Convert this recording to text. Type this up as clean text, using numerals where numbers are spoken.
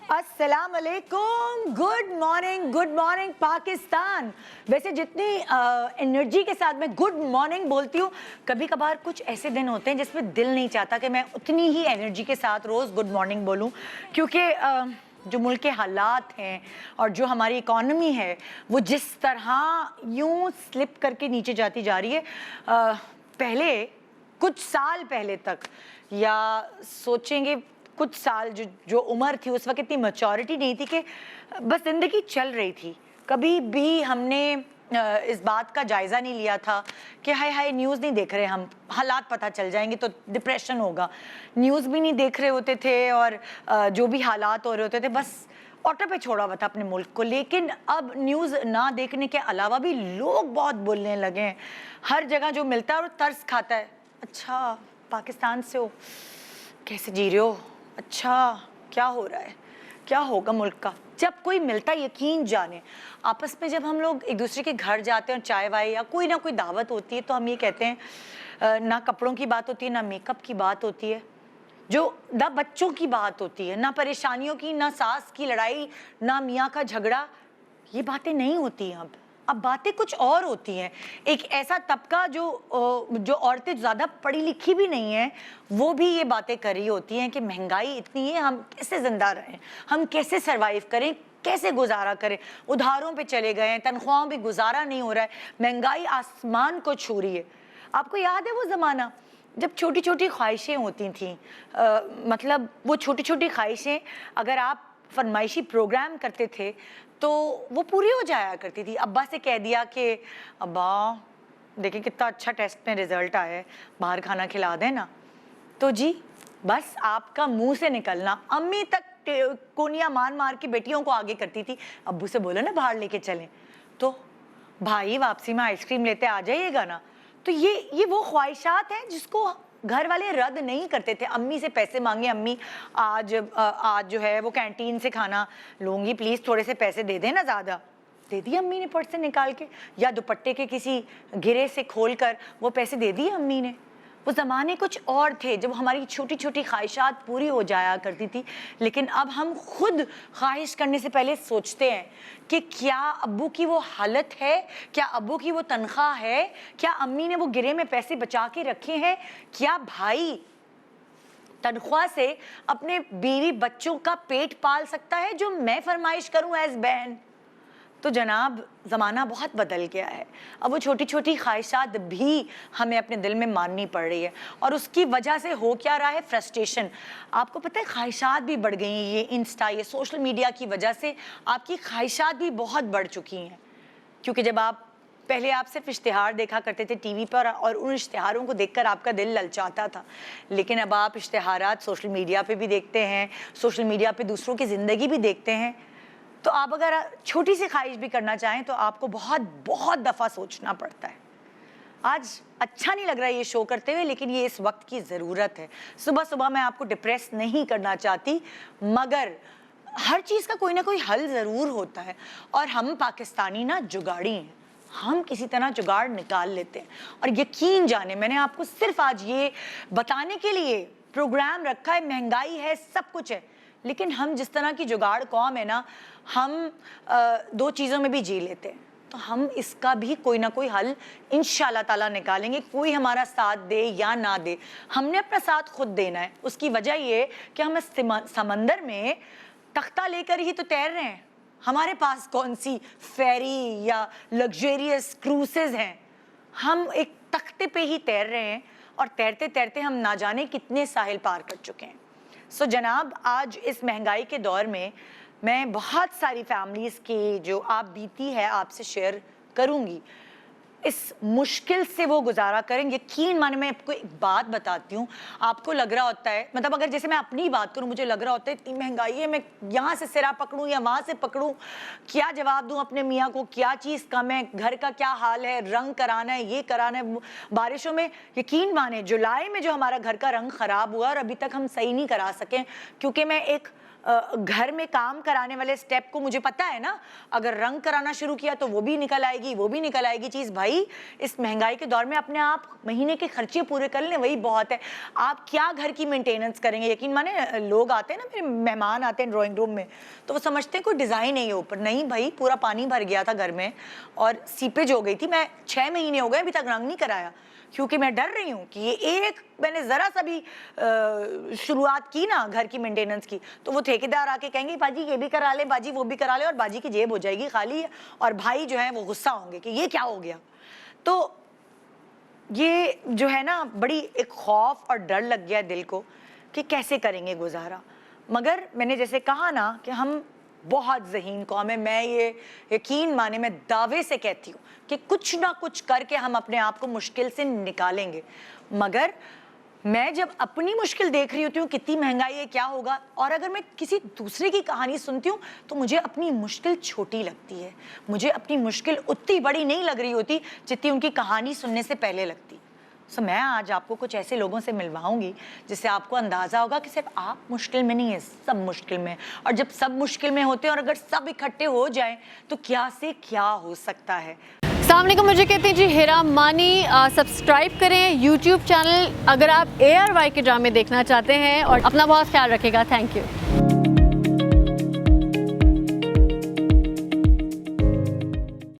अस्सलाम वालेकुम, good morning Pakistan. वैसे जितनी एनर्जी के साथ मैं गुड मॉर्निंग बोलती हूँ, कभी कभार कुछ ऐसे दिन होते हैं जिसमें दिल नहीं चाहता कि मैं उतनी ही एनर्जी के साथ रोज़ गुड मॉर्निंग बोलूँ, क्योंकि जो मुल्क के हालात हैं और जो हमारी इकॉनमी है वो जिस तरह यूं स्लिप करके नीचे जाती जा रही है, पहले कुछ साल पहले तक या सोचेंगे कुछ साल जो उम्र थी उस वक्त इतनी मैच्योरिटी नहीं थी कि बस ज़िंदगी चल रही थी। कभी भी हमने इस बात का जायज़ा नहीं लिया था कि हाय हाय न्यूज़ नहीं देख रहे, हम हालात पता चल जाएंगे तो डिप्रेशन होगा। न्यूज़ भी नहीं देख रहे होते थे और जो भी हालात हो रहे होते थे बस ऑटो पे छोड़ा हुआ था अपने मुल्क को। लेकिन अब न्यूज़ ना देखने के अलावा भी लोग बहुत बोलने लगे हैं। हर जगह जो मिलता है और तरस खाता है, अच्छा पाकिस्तान से हो, कैसे जी रहे हो, अच्छा क्या हो रहा है, क्या होगा मुल्क का। जब कोई मिलता है, यकीन जाने आपस में जब हम लोग एक दूसरे के घर जाते हैं और चाय वाय या कोई ना कोई दावत होती है तो हम ये कहते हैं ना कपड़ों की बात होती है, ना मेकअप की बात होती है, जो ना बच्चों की बात होती है, ना परेशानियों की, ना सास की लड़ाई, ना मियाँ का झगड़ा, ये बातें नहीं होती हैं। अब बातें कुछ और होती हैं। एक ऐसा तबका जो औरतें ज़्यादा पढ़ी लिखी भी नहीं हैं, वो भी ये बातें कर रही होती हैं कि महंगाई इतनी है, हम कैसे ज़िंदा रहें, हम कैसे सरवाइव करें, कैसे गुजारा करें। उधारों पे चले गए हैं, तनख्वाहों पे गुजारा नहीं हो रहा है, महंगाई आसमान को छू रही है। आपको याद है वो ज़माना जब छोटी छोटी ख्वाहिशें होती थीं, मतलब वो छोटी छोटी ख्वाहिशें अगर आप फरमाइशी प्रोग्राम करते थे तो वो पूरी हो जाया करती थी। अब्बा से कह दिया कि अब्बा देखिए कितना अच्छा टेस्ट में रिजल्ट आया है, बाहर खाना खिला दें ना, तो जी बस आपका मुंह से निकलना। अम्मी तक कोनिया मार मार के बेटियों को आगे करती थी, अब्बू से बोलो ना बाहर लेके चलें, तो भाई वापसी में आइसक्रीम लेते आ जाइएगा ना। तो ये वो ख्वाहिशात हैं जिसको घर वाले रद्द नहीं करते थे। अम्मी से पैसे मांगे, अम्मी आज जो है वो कैंटीन से खाना लूँगी, प्लीज़ थोड़े से पैसे दे देना, ज़्यादा दे दिए अम्मी ने पर्स से निकाल के, या दुपट्टे के किसी घेरे से खोल कर वो पैसे दे दिए अम्मी ने। वो ज़माने कुछ और थे जब हमारी छोटी छोटी ख्वाहिशात पूरी हो जाया करती थी। लेकिन अब हम खुद ख्वाहिश करने से पहले सोचते हैं कि क्या अब्बू की वो हालत है, क्या अब्बू की वो तनख्वाह है, क्या अम्मी ने वो गिरे में पैसे बचा के रखे हैं, क्या भाई तनख्वाह से अपने बीवी बच्चों का पेट पाल सकता है जो मैं फरमाइश करूं एज बहन। तो जनाब ज़माना बहुत बदल गया है। अब वो छोटी छोटी ख्वाहिशात भी हमें अपने दिल में माननी पड़ रही है और उसकी वजह से हो क्या रहा है, फ्रस्ट्रेशन। आपको पता है ख्वाहिशात भी बढ़ गई हैं, ये इंस्टा, ये सोशल मीडिया की वजह से आपकी ख्वाहिशात भी बहुत बढ़ चुकी हैं। क्योंकि जब पहले आप सिर्फ इश्तिहार देखा करते थे टीवी पर और उन इश्तिहारों को देखकर आपका दिल ललचाता था, लेकिन अब आप इश्तिहारात सोशल मीडिया पे भी देखते हैं, सोशल मीडिया पे दूसरों की ज़िंदगी भी देखते हैं। तो आप अगर छोटी सी ख्वाहिश भी करना चाहें तो आपको बहुत बहुत दफ़ा सोचना पड़ता है। आज अच्छा नहीं लग रहा है ये शो करते हुए, लेकिन ये इस वक्त की ज़रूरत है। सुबह सुबह मैं आपको डिप्रेस नहीं करना चाहती, मगर हर चीज़ का कोई ना कोई हल ज़रूर होता है और हम पाकिस्तानी ना जुगाड़ी हैं, हम किसी तरह जुगाड़ निकाल लेते हैं। और यकीन जाने मैंने आपको सिर्फ आज ये बताने के लिए प्रोग्राम रखा है, महंगाई है, सब कुछ है, लेकिन हम जिस तरह की जुगाड़ कौम है ना, हम दो चीज़ों में भी जी लेते हैं। तो हम इसका भी कोई ना कोई हल इंशाल्लाह ताला निकालेंगे। कोई हमारा साथ दे या ना दे, हमने अपना साथ खुद देना है। उसकी वजह ये कि हम इस समंदर में तख्ता लेकर ही तो तैर रहे हैं। हमारे पास कौन सी फेरी या लग्जरियस क्रूसेज हैं, हम एक तख्ते पे ही तैर रहे हैं और तैरते तैरते हम ना जाने कितने साहिल पार कर चुके हैं। सो जनाब, आज इस महंगाई के दौर में मैं बहुत सारी फैमिलीज़ की जो आप बीती है आपसे शेयर करूंगी। इस मुश्किल से वो गुजारा करें। यकीन माने मैं आपको एक बात बताती हूँ, आपको लग रहा होता है, मतलब अगर जैसे मैं अपनी बात करूँ, मुझे लग रहा होता है इतनी महंगाई है, मैं यहाँ से सिरा पकड़ूँ या वहाँ से पकड़ूँ, क्या जवाब दूँ अपने मियाँ को, क्या चीज़ कम है, घर का क्या हाल है, रंग कराना है, ये कराना है बारिशों में। यकीन माने जुलाई में जो हमारा घर का रंग ख़राब हुआ और अभी तक हम सही नहीं करा सकें, क्योंकि मैं एक घर में काम कराने वाले स्टेप को मुझे पता है ना, अगर रंग कराना शुरू किया तो वो भी निकल आएगी, वो भी निकल आएगी चीज़। भाई भाई इस महंगाई के दौर में अपने आप महीने के खर्चे पूरे कर लें, वही बहुत है। आप क्या घर की मेंटेनेंस करेंगे? यकीन माने लोग आते हैं ना, मेरे मेहमान आते हैं ड्राइंग रूम में, तो वो समझते हैं कोई डिज़ाइन नहीं है ऊपर। नहीं भाई, पूरा पानी भर गया था घर में और सीपेज हो गई थी। मैं 6 महीने हो गए अभी तक रंग नहीं कराया, क्योंकि मैं डर रही हूँ कि ये एक मैंने ज़रा सा भी शुरुआत की ना घर की मेंटेनेंस की, तो वो ठेकेदार आके कहेंगे बाजी ये भी करा ले, बाजी वो भी करा ले, और बाजी की जेब हो जाएगी खाली, और भाई जो है वो गुस्सा होंगे कि ये क्या हो गया। तो ये जो है ना, बड़ी एक खौफ और डर लग गया दिल को कि कैसे करेंगे गुजारा। मगर मैंने जैसे कहा ना कि हम बहुत ज़हीन कौम है। मैं ये यकीन माने, मैं दावे से कहती हूँ कि कुछ ना कुछ करके हम अपने आप को मुश्किल से निकालेंगे। मगर मैं जब अपनी मुश्किल देख रही होती हूँ, कितनी महंगाई है, क्या होगा, और अगर मैं किसी दूसरे की कहानी सुनती हूँ तो मुझे अपनी मुश्किल छोटी लगती है। मुझे अपनी मुश्किल उतनी बड़ी नहीं लग रही होती जितनी उनकी कहानी सुनने से पहले लगती। सो मैं आज आपको कुछ ऐसे लोगों से मिलवाऊंगी जिससे आपको अंदाज़ा होगा कि सिर्फ आप मुश्किल में नहीं है, सब मुश्किल में। और जब सब मुश्किल में होते हैं और अगर सब इकट्ठे हो जाएं तो क्या से क्या हो सकता है। अस्सलाम वालेकुम, मुझे कहते हैं जी हेरा मानी। सब्सक्राइब करें यूट्यूब चैनल अगर आप ARY के ड्रामे देखना चाहते हैं, और अपना बहुत ख्याल रखिएगा। Thank you.